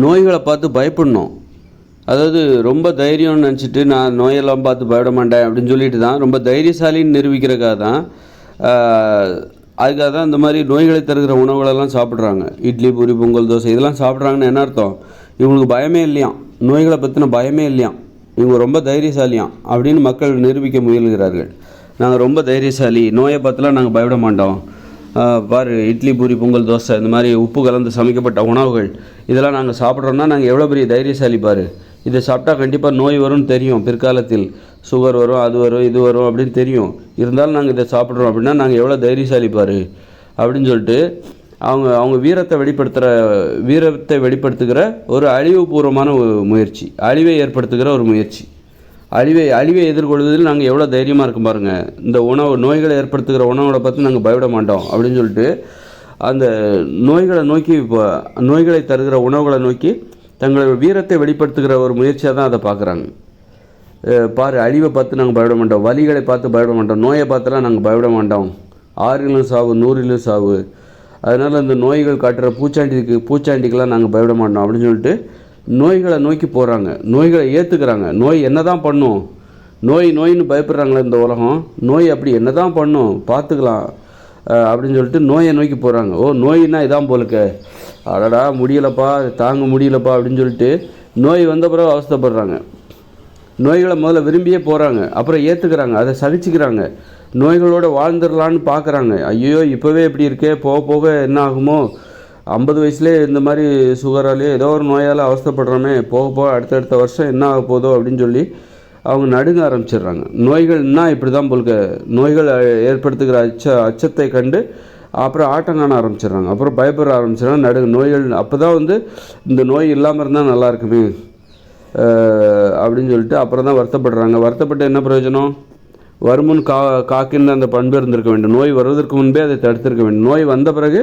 நோய்களை பார்த்து பயப்படணும். அதாவது ரொம்ப தைரியம்னு நினச்சிட்டு நான் நோயெல்லாம் பார்த்து பயப்பட மாட்டேன் அப்படின்னு சொல்லிட்டு தான் ரொம்ப தைரியசாலின்னு நிரூபிக்கிறதுக்காக தான் அதுக்காக தான் இந்த மாதிரி நோய்களை தருகிற உணவுகளெல்லாம் சாப்பிட்றாங்க. இட்லி, பூரி, பொங்கல், தோசை இதெல்லாம் சாப்பிட்றாங்கன்னு என்ன அர்த்தம்? இவங்களுக்கு பயமே இல்லையாம், நோய்களை பற்றின பயமே இல்லையாம், இவங்க ரொம்ப தைரியசாலியாம் அப்படின்னு மக்கள் நிரூபிக்க முயல்கிறார்கள். நாங்கள் ரொம்ப தைரியசாலி, நோயை பார்த்துலாம் நாங்கள் பயப்பட மாட்டோம், பாரு இட்லி, பூரி, பொங்கல், தோசை இந்த மாதிரி உப்பு கலந்து சமைக்கப்பட்ட உணவுகள் இதெல்லாம் நாங்கள் சாப்பிட்றோன்னா நாங்கள் எவ்வளோ பெரிய தைரியசாலி பாரு, இதை சாப்பிட்டா கண்டிப்பாக நோய் வரும்னு தெரியும், பிற்காலத்தில் சுகர் வரும், அது வரும், இது வரும் அப்படின்னு தெரியும், இருந்தாலும் நாங்கள் இதை சாப்பிட்றோம் அப்படின்னா நாங்கள் எவ்வளோ தைரியசாலி பாரு அப்படின்னு சொல்லிட்டு அவங்க வீரத்தை வெளிப்படுத்துகிற ஒரு அழிவுபூர்வமான முயற்சி, அழிவை ஏற்படுத்துகிற ஒரு முயற்சி. அழிவை எதிர்கொள்வதில் நாங்கள் எவ்வளோ தைரியமாக இருக்கும் பாருங்கள். இந்த நோய்களை ஏற்படுத்துகிற உணவுகளை பார்த்து நாங்கள் பயப்பட மாட்டோம் அப்படின்னு சொல்லிட்டு அந்த நோய்களை தருகிற உணவுகளை நோக்கி தங்களோட வீரத்தை வெளிப்படுத்துகிற ஒரு முயற்சியாக தான் அதை பார்க்குறாங்க. பாரு, அழிவை பார்த்து நாங்கள் பயப்பட மாட்டோம், வலிகளை பார்த்து பயப்பட மாட்டோம், நோயை பார்த்துலாம் நாங்கள் பயப்பட மாட்டோம், 6 சாவு 100 சாவு, அதனால் அந்த நோய்கள் காட்டுற பூச்சாண்டிக்கெலாம் நாங்கள் பயப்பட மாட்டோம் அப்படின்னு சொல்லிட்டு நோய்களை நோக்கி போகிறாங்க, நோய்களை ஏற்றுக்கிறாங்க. நோய் என்ன தான் பண்ணும், நோயின்னு பயப்படுறாங்களே இந்த உலகம், நோய் அப்படி என்ன தான் பண்ணும் பார்த்துக்கலாம் அப்படின்னு சொல்லிட்டு நோயை நோக்கி போகிறாங்க. நோயின்னா இதான் போலுக்க, அடடா முடியலப்பா, தாங்க முடியலப்பா அப்படின்னு சொல்லிட்டு நோய் வந்த பிறகு அவஸ்தைப்படுறாங்க. நோய்களை முதல்ல விரும்பியே போகிறாங்க, அப்புறம் ஏற்றுக்கிறாங்க, அதை சகிச்சுக்கிறாங்க, நோய்களோடு வாழ்ந்துடலான்னு பார்க்குறாங்க. ஐயோ இப்போவே இப்படி இருக்கே, போக போக என்ன ஆகுமோ, 50 வயசுலேயே இந்த மாதிரி சுகராலேயே ஏதோ ஒரு நோயால் அவஸ்தைப்படுறோமே, போக போக அடுத்தடுத்த வருஷம் என்ன ஆக போதோ அப்படின்னு சொல்லி அவங்க நடுங்க ஆரம்பிச்சிடுறாங்க. நோய்கள்னா இப்படி தான் போல்க, நோய்கள் ஏற்படுத்துகிற அச்சத்தை கண்டு அப்புறம் ஆட்டம் காண ஆரம்பிச்சிடுறாங்க, அப்புறம் பயப்பட ஆரம்பிச்சிடுறாங்க. நோய்கள் அப்போ தான் இந்த நோய் இல்லாமல் இருந்தால் நல்லா இருக்குமே அப்படின்னு சொல்லிட்டு அப்புறம் தான் வருத்தப்பட்டு என்ன பிரயோஜனம்? வருமுன் காக்கின்ற அந்த பண்பு இருந்திருக்க வேண்டும். நோய் வருவதற்கு முன்பே அதை தடுத்திருக்க வேண்டும். நோய் வந்த பிறகு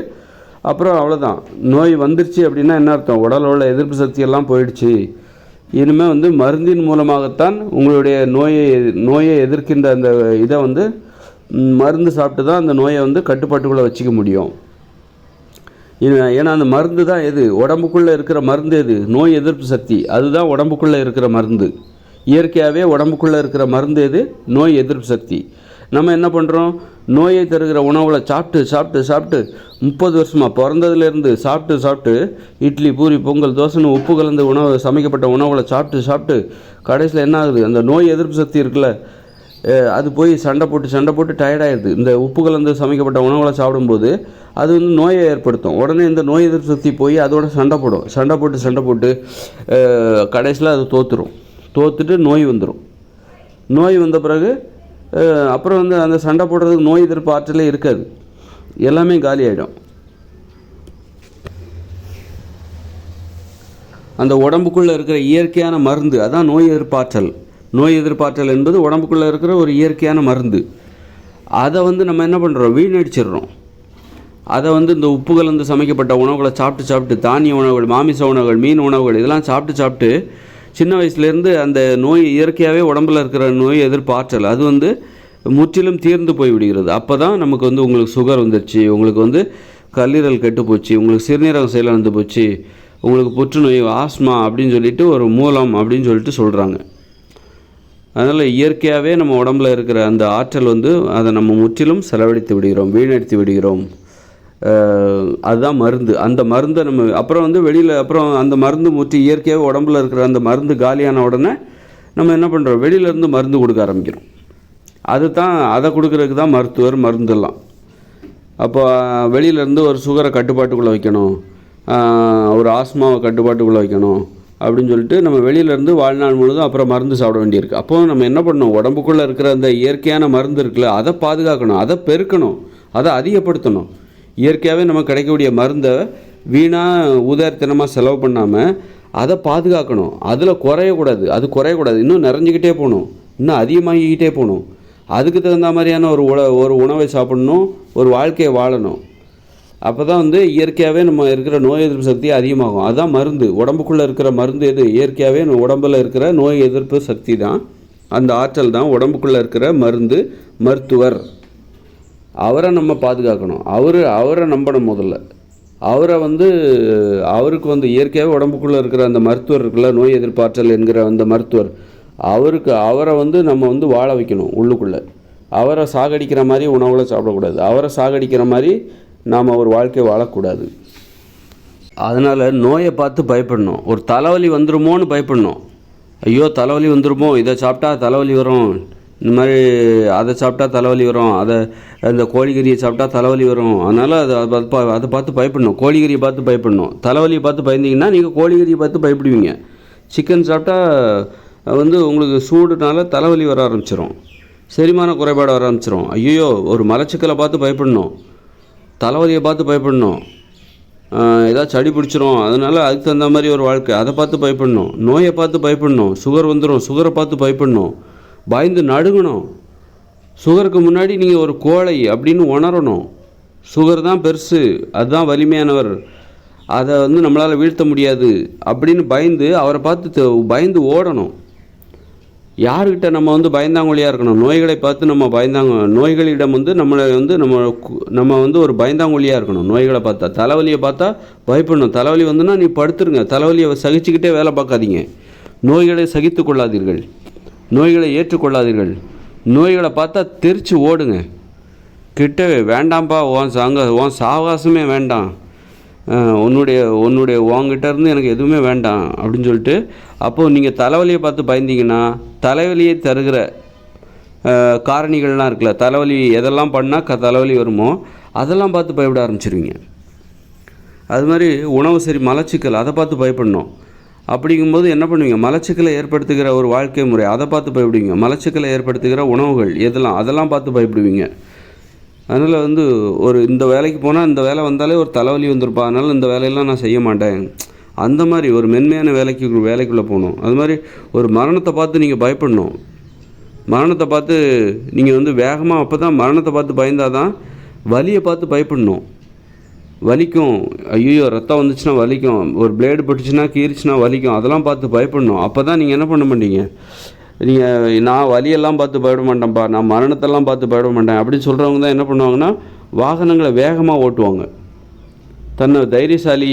அப்புறம் அவ்வளோதான். நோய் வந்துருச்சு அப்படின்னா என்ன அர்த்தம்? உடலோட எதிர்ப்பு சக்தியெல்லாம் போயிடுச்சு, இனிமேல் மருந்தின் மூலமாகத்தான் உங்களுடைய நோயை எதிர்க்கின்ற அந்த இதை மருந்து சாப்பிட்டு தான் அந்த நோயை கட்டுப்பாட்டுக்குள்ளே வச்சுக்க முடியும். ஏன்னா அந்த மருந்து தான் எது? உடம்புக்குள்ளே இருக்கிற மருந்து எது? நோய் எதிர்ப்பு சக்தி, அதுதான் உடம்புக்குள்ளே இருக்கிற மருந்து. இயற்கையாகவே உடம்புக்குள்ளே இருக்கிற மருந்து எது? நோய் எதிர்ப்பு சக்தி. நம்ம என்ன பண்ணுறோம்? நோயை தருகிற உணவுகளை சாப்பிட்டு 30 வருஷமாக பிறந்ததுலேருந்து சாப்பிட்டு இட்லி, பூரி, பொங்கல், தோசைன்னு உப்பு கலந்த சமைக்கப்பட்ட உணவுகளை சாப்பிட்டு கடைசியில் என்ன ஆகுது? அந்த நோய் எதிர்ப்பு சக்தி இருக்குல்ல, அது போய் சண்டை போட்டு டயர்டாகிடுது. இந்த உப்பு கலந்து சமைக்கப்பட்ட உணவுகளை சாப்பிடும்போது அது நோயை ஏற்படுத்தும். உடனே இந்த நோய் எதிர்ப்பு சக்தி போய் அதோட சண்டை போட்டு கடைசியில் அது தோத்துட்டு நோய் வந்துடும். நோய் வந்த பிறகு அப்புறம் அந்த சண்டை போடுறதுக்கு நோய் எதிர்ப்பு ஆற்றலே இருக்காது, எல்லாமே காலி ஆகிடும். அந்த உடம்புக்குள்ளே இருக்கிற இயற்கையான மருந்து அதான் நோய் எதிர்ப்பாற்றல். நோய் எதிர்ப்பாற்றல் என்பது உடம்புக்குள்ளே இருக்கிற ஒரு இயற்கையான மருந்து. அதை நம்ம என்ன பண்ணுறோம்? வீணடிச்சிடுறோம். அதை இந்த உப்பு கலந்து சமைக்கப்பட்ட உணவுகளை சாப்பிட்டு தானிய உணவுகள், மாமிச உணவுகள், மீன் உணவுகள் இதெல்லாம் சாப்பிட்டு சின்ன வயசுலேருந்து அந்த நோய் இயற்கையாகவே உடம்பில் இருக்கிற நோய் எதிர்ப்பாற்றல் அது முற்றிலும் தீர்ந்து போய் விடுகிறது. அப்போ தான் நமக்கு உங்களுக்கு சுகர் வந்துடுச்சு, உங்களுக்கு கல்லீரல் கெட்டு போச்சு, உங்களுக்கு சிறுநீரகம் செயலிழந்து போச்சு, உங்களுக்கு புற்றுநோய், ஆஸ்மா அப்படின்னு சொல்லிட்டு ஒரு மூலம் அப்படின்னு சொல்லிட்டு சொல்கிறாங்க. அதனால் இயற்கையாகவே நம்ம உடம்பில் இருக்கிற அந்த ஆற்றல் அதை நம்ம முற்றிலும் செலவழித்து விடுகிறோம், வீணடித்து விடுகிறோம். அதுதான் மருந்து. அந்த மருந்தை நம்ம அப்புறம் வெளியில் அப்புறம் அந்த மருந்து முற்றி இயற்கையாகவே உடம்பில் இருக்கிற அந்த மருந்து காலியான உடனே நம்ம என்ன பண்ணுறோம்? வெளியிலேருந்து மருந்து கொடுக்க ஆரம்பிக்கிறோம். அதை கொடுக்கறதுக்கு தான் மருந்தெல்லாம். அப்போ வெளியிலேருந்து ஒரு சுகரை கட்டுப்பாட்டுக்குள்ளே வைக்கணும், ஒரு ஆஸ்மாவை கட்டுப்பாட்டுக்குள்ளே வைக்கணும் அப்படின்னு சொல்லிட்டு நம்ம வெளியிலேருந்து வாழ்நாள் முழுதும் அப்புறம் மருந்து சாப்பிட வேண்டியிருக்கு. அப்போது நம்ம என்ன பண்ணணும்? உடம்புக்குள்ளே இருக்கிற அந்த இயற்கையான மருந்து இருக்குல்ல, அதை பாதுகாக்கணும், அதை பெருக்கணும், அதை அதிகப்படுத்தணும். இயற்கையாகவே நமக்கு கிடைக்கக்கூடிய மருந்தை வீணாக உதாரணமாக செலவு பண்ணாமல் அதை பாதுகாக்கணும். அதில் குறையக்கூடாது, இன்னும் நிறைஞ்சிக்கிட்டே போகணும், இன்னும் அதிகமாகிக்கிட்டே போகணும். அதுக்கு தகுந்த மாதிரியான ஒரு உணவை சாப்பிடணும், ஒரு வாழ்க்கையை வாழணும். அப்போ தான் இயற்கையாகவே நம்ம இருக்கிற நோய் எதிர்ப்பு சக்தி அதிகமாகும். அதுதான் மருந்து. உடம்புக்குள்ளே இருக்கிற மருந்து எது? இயற்கையாகவே உடம்பில் இருக்கிற நோய் எதிர்ப்பு சக்தி தான், அந்த ஆற்றல் தான் உடம்புக்குள்ளே இருக்கிற மருத்துவர். அவரை நம்ம பாதுகாக்கணும், அவரை நம்பணும் முதல்ல. அவரை வந்து அவருக்கு வந்து இயற்கையாகவே உடம்புக்குள்ளே இருக்கிற அந்த மருத்துவர் இருக்குல்ல, நோய் எதிர்ப்பாற்றல் என்கிற அந்த மருத்துவர், அவரை வந்து நம்ம வந்து வாழ வைக்கணும் உள்ளுக்குள்ளே. அவரை சாகடிக்கிற மாதிரி உணவுகளை சாப்பிடக்கூடாது, அவரை சாகடிக்கிற மாதிரி நாம் ஒரு வாழ்க்கையை வாழக்கூடாது. அதனால் நோயை பார்த்து பயப்படணும். ஒரு தலைவலி வந்துடுமோன்னு பயப்படணும். ஐயோ தலைவலி வந்துடுமோ, இதை சாப்பிட்டா தலைவலி வரும், இந்த மாதிரி அதை சாப்பிட்டா தலைவலி வரும், அந்த கோழிக்கறியை சாப்பிட்டா தலைவலி வரும், அதனால் அதை பார்த்து பயப்படணும். கோழிக்கறியை பார்த்து பயப்படணும். தலைவலியை பார்த்து பயந்தீங்கன்னா நீங்கள் கோழிக்கறியை பார்த்து பயப்படுவீங்க. சிக்கன் சாப்பிட்டா வந்து உங்களுக்கு சூடுனால தலைவலி வர ஆரம்பிச்சிடும், செரிமான குறைபாடு வர ஆரம்பிச்சிடும். ஐயோ ஒரு மலச்சிக்கலை பார்த்து பயப்படணும், தலைவலியை பார்த்து பயப்படணும், ஏதாவது சளி பிடிச்சிரும், அதனால் அதுக்கு தகுந்த மாதிரி ஒரு வாழ்க்கை, அதை பார்த்து பயப்படணும். நோயை பார்த்து பயப்படணும். சுகர் வந்துடும், சுகரை பார்த்து பயப்படணும், பயந்து நடுங்கணும். சுகருக்கு முன்னாடி நீங்கள் ஒரு கோழை அப்படின்னு உணரணும். சுகர் தான் பெருசு, அதுதான் வலிமையானவர், அதை வந்து நம்மளால் வீழ்த்த முடியாது அப்படின்னு பயந்து அவரை பார்த்து பயந்து ஓடணும். யார்கிட்ட நம்ம வந்து பயந்தாங்கொழியாக இருக்கணும்? நோய்களை பார்த்து நம்ம நோய்களிடம் வந்து நம்ம வந்து ஒரு பயந்தாங்கொழியாக இருக்கணும். நோய்களை பார்த்தா, தலைவலியை பார்த்தா பயப்படணும். தலைவலி வந்துன்னா நீ படுத்துருங்க, தலைவலியை சகிச்சுக்கிட்டே வேலை பார்க்காதீங்க. நோய்களை சகித்து கொள்ளாதீர்கள், நோய்களை ஏற்றுக்கொள்ளாதீர்கள். நோய்களை பார்த்தா தெரிச்சு ஓடுங்க, கிட்டவே வேண்டாம்ப்பா, உன் சாவகாசமே வேண்டாம், உங்ககிட்ட இருந்து எனக்கு எதுவுமே வேண்டாம் அப்படின்னு சொல்லிட்டு, அப்போது நீங்கள் தலைவலியை பார்த்து பயந்தீங்கன்னா தலைவலியை தருகிற காரணிகள்லாம் இருக்குல்ல, தலைவலி எதெல்லாம் பண்ணால் தலைவலி வருமோ அதெல்லாம் பார்த்து பயப்பட ஆரம்பிச்சிருவீங்க. அது மாதிரி உணவு சரி, மலச்சிக்கல், அதை பார்த்து பயப்படணும். அப்படிங்கும்போது என்ன பண்ணுவீங்க? மலச்சிக்கலை ஏற்படுத்துகிற ஒரு வாழ்க்கை முறை, அதை பார்த்து பயப்படுவீங்க. மலச்சிக்கலை ஏற்படுத்துகிற உணவுகள் அதெல்லாம் பார்த்து பயப்படுவீங்க. அதனால் வந்து இந்த வேலைக்கு போனால் இந்த வேலை வந்தாலே ஒரு தலைவலி வந்துருப்பா, அதனால் இந்த வேலையெல்லாம் நான் செய்ய மாட்டேன், அந்த மாதிரி ஒரு மென்மையான வேலைக்குள்ளே போகணும். அது மாதிரி ஒரு மரணத்தை பார்த்து நீங்கள் பயப்படணும். மரணத்தை பார்த்து நீங்கள் வந்து வேகமாக, அப்போ தான் மரணத்தை பார்த்து பயந்தால் தான் வலியை பார்த்து பயப்படணும். வலிக்கும், ஐயோ ரத்தம் வந்துச்சுன்னா வலிக்கும், ஒரு பிளேடு பட்டுச்சுன்னா கீறிச்சுன்னா வலிக்கும், அதெல்லாம் பார்த்து பயப்படணும். அப்போ தான் நீங்கள் என்ன பண்ண மாட்டீங்க? நான் வலியெல்லாம் பார்த்து பயப்பட மாட்டேன்ப்பா, நான் மரணத்தெல்லாம் பார்த்து பயப்பட மாட்டேன் அப்படின்னு சொல்கிறவங்க தான் என்ன பண்ணுவாங்கன்னா வாகனங்களை வேகமாக ஓட்டுவாங்க. தன்னை தைரியசாலி,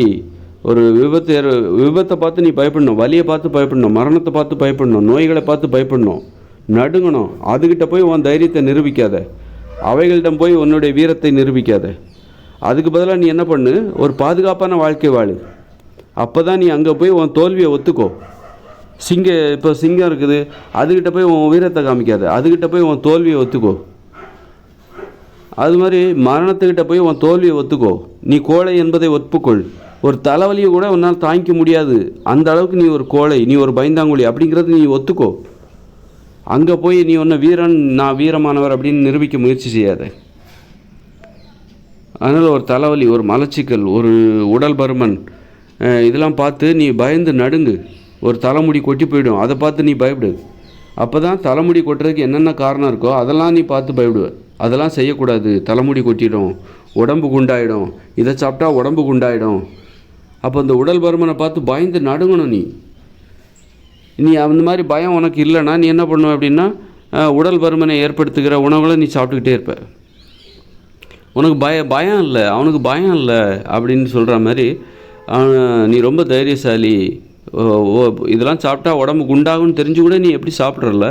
ஒரு விபத்தை பார்த்து நீ பயப்படணும், வலியை பார்த்து பயப்படணும், மரணத்தை பார்த்து பயப்படணும், நோய்களை பார்த்து பயப்படணும், நடுங்கணும். அதுக்கிட்ட போய் உன் தைரியத்தை நிரூபிக்காத, அவைகளிடம் போய் உன்னுடைய வீரத்தை நிரூபிக்காத. அதுக்கு பதிலாக நீ என்ன பண்ணு, ஒரு பாதுகாப்பான வாழ்க்கை வாழு. அப்போ தான் நீ அங்கே போய் உன் தோல்வியை ஒத்துக்கோ. இப்போ சிங்கம் இருக்குது, அதுக்கிட்ட போய் உன் வீரத்தை காமிக்காத, அதுக்கிட்ட போய் உன் தோல்வியை ஒத்துக்கோ. அது மாதிரி மரணத்துக்கிட்ட போய் உன் தோல்வியை ஒத்துக்கோ. நீ கோழை என்பதை ஒப்புக்கொள். ஒரு தலைவலியை கூட உன்னால் தாங்கிக்க முடியாது, அந்த அளவுக்கு நீ ஒரு கோழை, நீ ஒரு பயந்தாங்குழி அப்படிங்கிறது நீ ஒத்துக்கோ. அங்கே போய் நீ வீரன், நான் வீரமானவர் அப்படின்னு நிரூபிக்க முயற்சி செய்யாத. அதனால் ஒரு தலைவலி, ஒரு மலச்சிக்கல், ஒரு உடல் பருமன், இதெல்லாம் பார்த்து நீ பயந்து நடுங்கு. ஒரு தலைமுடி கொட்டி போயிடும், அதை பார்த்து நீ பயப்படு. அப்போ தான் தலைமுடி கொட்டுறதுக்கு என்னென்ன காரணம் இருக்கோ அதெல்லாம் நீ பார்த்து பயப்படுவ. அதெல்லாம் செய்யக்கூடாது, தலைமுடி கொட்டிடும், உடம்பு குண்டாயிடும், இதை சாப்பிட்டா உடம்பு குண்டாயிடும். அப்போ அந்த உடல் பருமனை பார்த்து பயந்து நடுங்கணும். நீ அந்த மாதிரி பயம் உனக்கு இல்லைன்னா நீ என்ன பண்ணுவ அப்படின்னா, உடல் பருமனை ஏற்படுத்துகிற உணவுகளை நீ சாப்பிட்டுக்கிட்டே இருப்ப. உனக்கு பயம் இல்லை, அவனுக்கு பயம் இல்லை அப்படின்னு சொல்கிற மாதிரி நீ ரொம்ப தைரியசாலி, இதெல்லாம் சாப்பிட்டா உடம்பு குண்டாகும்னு தெரிஞ்சு கூட நீ எப்படி சாப்பிட்றல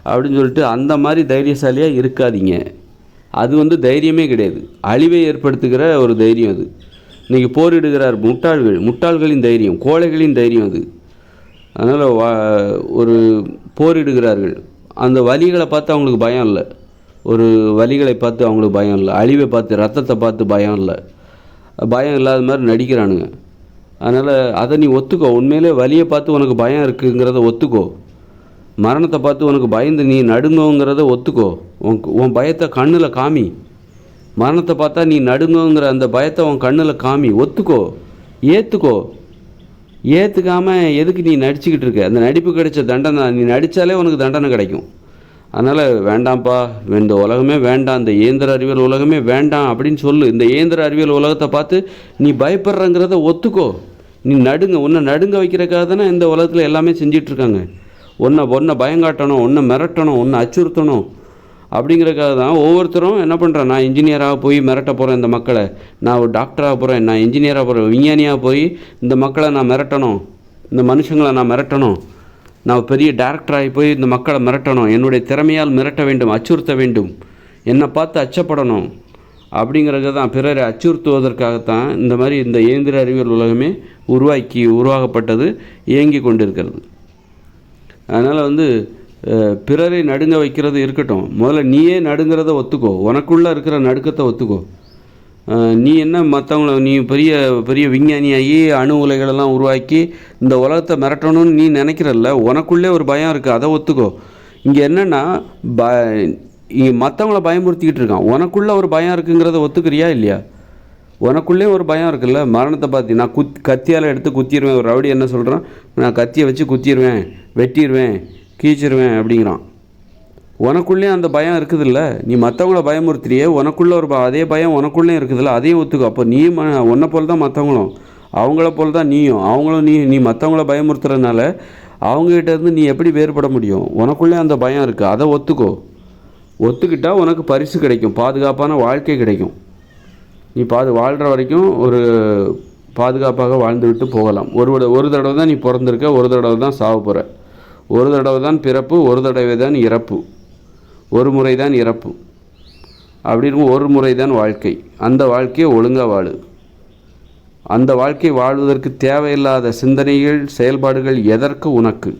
அப்படின்னு சொல்லிட்டு அந்த மாதிரி தைரியசாலியாக இருக்காதீங்க. அது தைரியமே கிடையாது, அழிவை ஏற்படுத்துகிற ஒரு தைரியம் அது. இன்றைக்கி போரிடுகிறார் முட்டாள்களின் தைரியம், கோழைகளின் தைரியம் அது. அதனால் ஒரு போரிடுகிறார்கள், அந்த வலிகளை பார்த்து அவங்களுக்கு பயம் இல்லை, ஒரு வலிகளை பார்த்து அவங்களுக்கு பயம் இல்லை, அழிவை பார்த்து, ரத்தத்தை பார்த்து பயம் இல்லை, பயம் இல்லாத மாதிரி நடிக்கிறானுங்க. அதனால் அதை நீ ஒத்துக்கோ. உண்மையிலே வலியை பார்த்து உனக்கு பயம் இருக்குங்கிறத ஒத்துக்கோ. மரணத்தை பார்த்து உனக்கு பயந்து நீ நடுங்கோங்கிறத ஒத்துக்கோ. உன் பயத்தை கண்ணில் காமி. மரணத்தை பார்த்தா நீ நடுங்கோங்கிற அந்த பயத்தை உன் கண்ணில் காமி, ஒத்துக்கோ, ஏற்றுக்கோ. ஏற்றுக்காமல் எதுக்கு நீ நடிச்சுக்கிட்டு இருக்க? அந்த நடிப்பு கிடைச்ச தண்டனை, நீ நடித்தாலே உனக்கு தண்டனை கிடைக்கும். அதனால் வேண்டாம்ப்பா, இந்த உலகமே வேண்டாம், இந்த இயந்திர அறிவியல் உலகமே வேண்டாம் அப்படின்னு சொல்லு. இந்த இயந்திர அறிவியல் உலகத்தை பார்த்து நீ பயப்படுறங்கிறத ஒத்துக்கோ. நீ நடுங்க, உன்னை நடுங்க வைக்கிறக்காக தானே இந்த உலகத்தில் எல்லாமே செஞ்சிட்ருக்காங்க. உன்னை பயங்காட்டணும், உன்னை மிரட்டணும், உன்னை அச்சுறுத்தணும், அப்படிங்கிறதுக்காக தான் ஒவ்வொருத்தரும் என்ன பண்ணுறேன், நான் இன்ஜினியராக போய் மிரட்ட போகிறேன் இந்த மக்களை, நான் ஒரு டாக்டராக போகிறேன், நான் இன்ஜினியராக போகிறேன், விஞ்ஞானியாக போய் இந்த மக்களை நான் மிரட்டணும், இந்த மனுஷங்களை நான் மிரட்டணும், நான் பெரிய டேரக்டராகி போய் இந்த மக்களை மிரட்டணும், என்னுடைய திறமையால் மிரட்ட வேண்டும், அச்சுறுத்த வேண்டும், என்னை பார்த்து அச்சப்படணும் அப்படிங்கிறது தான், பிறரை அச்சுறுத்துவதற்காகத்தான் இந்த மாதிரி இந்த இயந்திர அறிவியல் உலகமே உருவாகப்பட்டது, இயங்கி கொண்டிருக்கிறது. அதனால் பிறரை நடுங்க வைக்கிறது இருக்கட்டும், முதல்ல நீயே நடுங்கிறத ஒத்துக்கோ, உனக்குள்ளே இருக்கிற நடுக்கத்தை ஒத்துக்கோ. நீ என்ன மற்றவங்கள நீ பெரிய பெரிய விஞ்ஞானியாகி அணு உலைகளெல்லாம் உருவாக்கி இந்த உலகத்தை மிரட்டணும்னு நீ நினைக்கிறல்ல, உனக்குள்ளே ஒரு பயம் இருக்குது, அதை ஒத்துக்கோ. இங்கே என்னென்னா மற்றவங்கள பயமுறுத்திக்கிட்டு இருக்கான், உனக்குள்ளே ஒரு பயம் இருக்குங்கிறத ஒத்துக்கிறியா இல்லையா? உனக்குள்ளே ஒரு பயம் இருக்குல்ல, மரணத்தை பார்த்து நான் கத்தியால் எடுத்து குத்திடுவேன். ஒரு ரவுடி என்ன சொல்கிறான், நான் கத்தியை வச்சு குத்திடுவேன், வெட்டிடுவேன், கீச்சிடுவேன் அப்படிங்கிறான். உனக்குள்ளே அந்த பயம் இருக்குதுல்ல, நீ மற்றவங்கள பயமுறுத்துறியே, உனக்குள்ளே அதே பயம் உனக்குள்ளே இருக்குதுல்ல, அதையும் ஒத்துக்கோ. அப்போ நீயும் உன்னை போல் தான் மற்றவங்களும், அவங்கள போல் தான் நீயும். அவங்களும் நீ மற்றவங்கள பயமுறுத்துறதுனால அவங்ககிட்டேருந்து நீ எப்படி வேறுபட முடியும்? உனக்குள்ளே அந்த பயம் இருக்குது, அதை ஒத்துக்கோ. ஒத்துக்கிட்டால் உனக்கு பரிசு கிடைக்கும், பாதுகாப்பான வாழ்க்கை கிடைக்கும். நீ வாழ்கிற வரைக்கும் ஒரு பாதுகாப்பாக வாழ்ந்து விட்டு போகலாம். ஒரு தடவை தான் நீ பிறந்திருக்க, ஒரு தடவை தான் சாவ போகிற, ஒரு தடவை தான் பிறப்பு, ஒரு தடவை தான் இறப்பு, ஒரு முறை தான் இறப்பு. அப்படி இருக்கும் ஒரு முறை தான் வாழ்க்கை. அந்த வாழ்க்கையை ஒழுங்காக வாழு. அந்த வாழ்க்கை வாழ்வதற்கு தேவையில்லாத சிந்தனைகள், செயல்பாடுகள் எதற்கு உனக்கு?